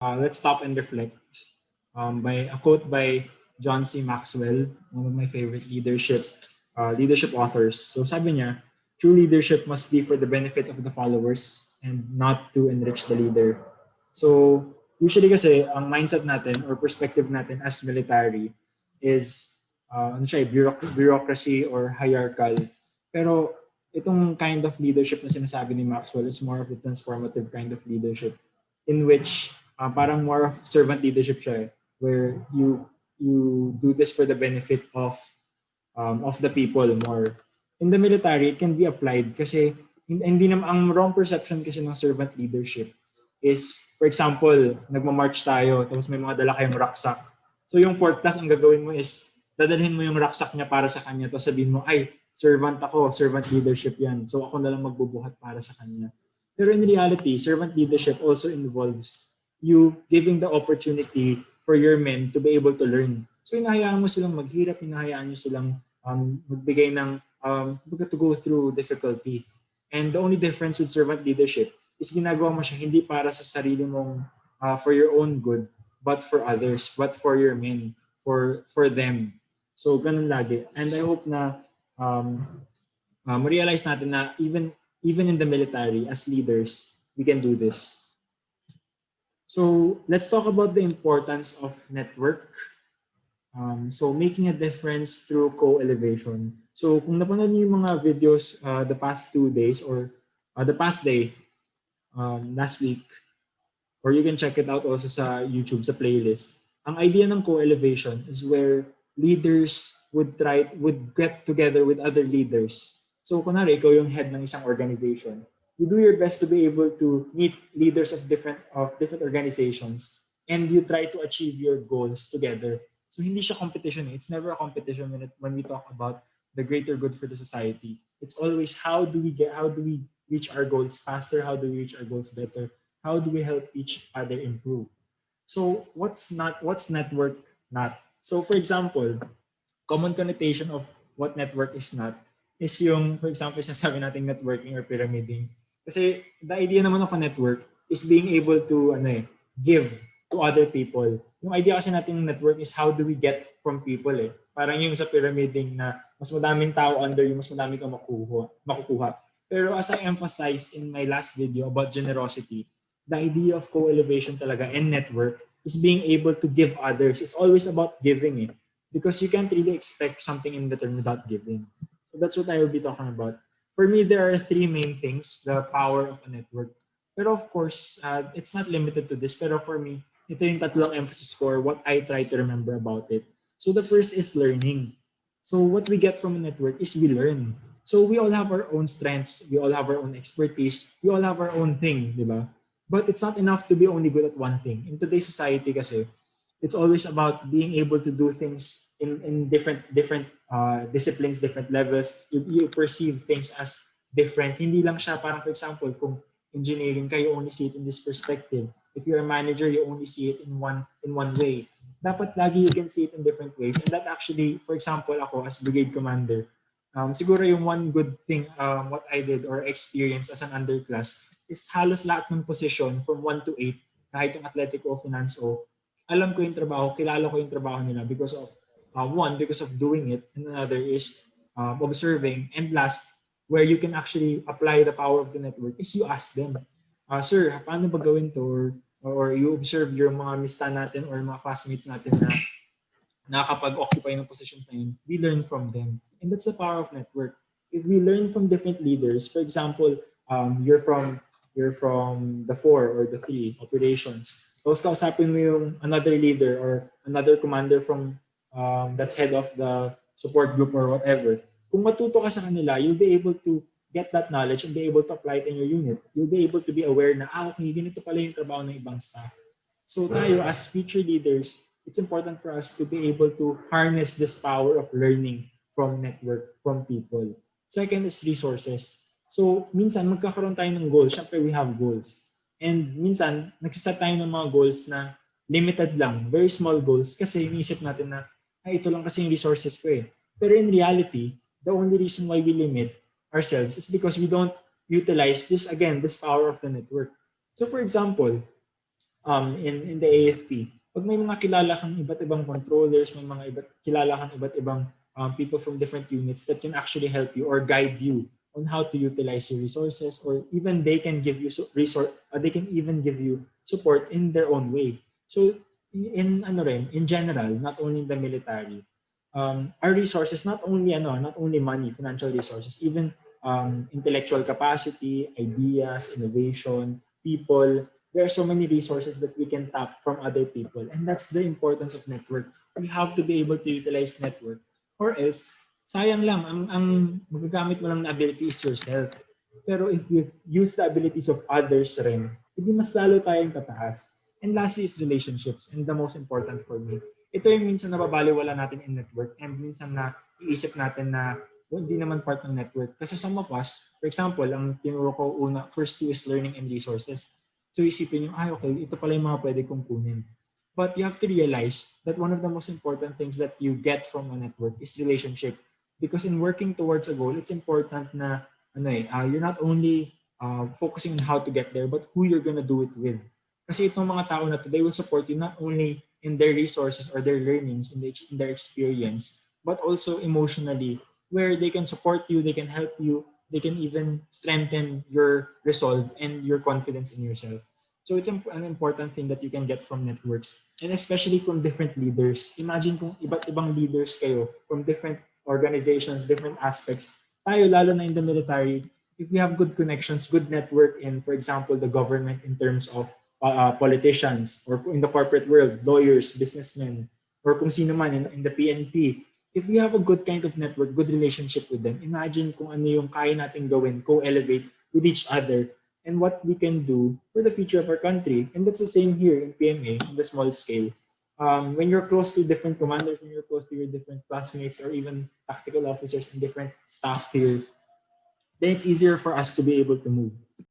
Let's stop and reflect. By a quote by John C. Maxwell, one of my favorite leadership authors. So sabi niya, true leadership must be for the benefit of the followers and not to enrich the leader. So usually kasi ang mindset natin or perspective natin as military is bureaucracy or hierarchical. Pero itong kind of leadership na sinasabi ni Maxwell is more of a transformative kind of leadership in which parang more of servant leadership siya where you do this for the benefit of the people more. In the military, it can be applied kasi hindi naman ang wrong perception kasi ng servant leadership is, for example, nagma-march tayo tapos may mga dala kayong rucksack. So yung fourth class, ang gagawin mo is dadalhin mo yung rucksack niya para sa kanya tapos sabihin mo, ay, servant leadership yan. So ako na lang magbubuhat para sa kanya. Pero in reality, servant leadership also involves you giving the opportunity for your men to be able to learn. So hinahayaan mo silang maghirap, hinahayaan nyo silang magbigay ng to go through difficulty. And the only difference with servant leadership is ginagawa mo siya hindi para sa sarili mong for your own good, but for others, but for your men, for them. So ganun lagi. And I hope na ma-realize natin na even in the military, as leaders, we can do this. So let's talk about the importance of network. So making a difference through co-elevation. So kung napanood niyo yung mga videos the past 2 days or the past day, last week, or you can check it out also sa YouTube, sa playlist. Ang idea ng co-elevation is where leaders would get together with other leaders. So kunwari, ikaw yung head ng isang organization. You do your best to be able to meet leaders of different organizations and you try to achieve your goals together. So hindi siya competition. It's never a competition when we talk about the greater good for the society. It's always how do we reach our goals faster? How do we reach our goals better? How do we help each other improve? So what's network not? So for example, common connotation of what network is not is yung, for example, sinasabi natin networking or pyramiding. Kasi the idea naman of a network is being able to give to other people. Yung idea kasi natin network is how do we get from people eh. Parang yung sa pyramiding na mas madaming tao under you, mas madami kang makukuha. Pero as I emphasized in my last video about generosity, the idea of co-elevation talaga and network is being able to give others. It's always about giving eh. Because you can't really expect something in return without giving. So that's what I will be talking about. For me, there are 3 main things, the power of a network. Pero of course, it's not limited to this. Pero for me, ito yung tatlong emphasis ko or what I try to remember about it. So the first is learning. So what we get from a network is we learn. So we all have our own strengths. We all have our own expertise. We all have our own thing, di ba? But it's not enough to be only good at one thing. In today's society kasi, it's always about being able to do things in different disciplines, different levels. You perceive things as different. Hindi lang siya parang, for example, kung engineering ka, you only see it in this perspective. If you're a manager, you only see it in one way. Dapat lagi you can see it in different ways. And that actually, for example, ako as brigade commander, siguro yung one good thing what I did or experienced as an underclass is halos lahat ng position from 1 to 8, kahit yung athletic o finance o, alam ko yung trabaho, kilala ko yung trabaho nila because of, one, because of doing it, and another is observing, and last, where you can actually apply the power of the network is you ask them, sir, paano ba gawin to? Or you observe yung mga mista natin or mga classmates natin na nakakapag-occupy ng positions na yun, we learn from them. And that's the power of network. If we learn from different leaders, for example, you're from the 4 or the 3 operations, tapos kausapin mo yung another leader or another commander from that's head of the support group or whatever. Kung matuto ka sa kanila, you'll be able to get that knowledge and be able to apply it in your unit. You'll be able to be aware na, okay, ganito pala yung trabaho ng ibang staff. So tayo, as future leaders, it's important for us to be able to harness this power of learning from network, from people. Second is resources. So, minsan magkakaroon tayo ng goals. Siyempre, we have goals. And minsan, nagsiset tayo ng mga goals na limited lang, very small goals, kasi iniisip natin na, ito lang kasi yung resources ko eh. Pero in reality, the only reason why we limit ourselves is because we don't utilize this power of the network. So for example, in the AFP. Pag may mga kilala kang iba't ibang controllers, may mga kilala kang iba't ibang people from different units that can actually help you or guide you on how to utilize your resources, or even they can give you they can even give you support in their own way. So in in general, not only in the military, our resources, not only money, financial resources, even intellectual capacity, ideas, innovation, people. There are so many resources that we can tap from other people, and that's the importance of network. We have to be able to utilize network, or else sayang lang, ang magagamit mo lang na ability is yourself. Pero if you use the abilities of others rin, hindi mas lalo tayong tataas. And lastly is relationships, and the most important for me. Ito yung minsan nababaliwala natin in network, and minsan na iisip natin na hindi naman part ng network. Kasi some of us, for example, ang tinuro ko first two is learning and resources. So isipin nyo, okay, ito pala yung mga pwede kong kunin. But you have to realize that one of the most important things that you get from a network is relationship. Because in working towards a goal, it's important na you're not only focusing on how to get there, but who you're gonna do it with. Kasi itong mga tao na to, they will support you not only in their resources or their learnings, in their experience, but also emotionally, where they can support you, they can help you, they can even strengthen your resolve and your confidence in yourself. So it's an important thing that you can get from networks, and especially from different leaders. Imagine kung iba't ibang leaders kayo from different organizations, different aspects. Tayo, lalo na in the military, if we have good connections, good network in, for example, the government in terms of politicians, or in the corporate world, lawyers, businessmen, or kung sino man in the PNP, if we have a good kind of network, good relationship with them, imagine kung ano yung kaya natin gawin, co-elevate with each other, and what we can do for the future of our country. And that's the same here in PMA, in the small scale. When you're close to different commanders, when you're close to your different classmates, or even tactical officers and different staff here, then it's easier for us to be able to move.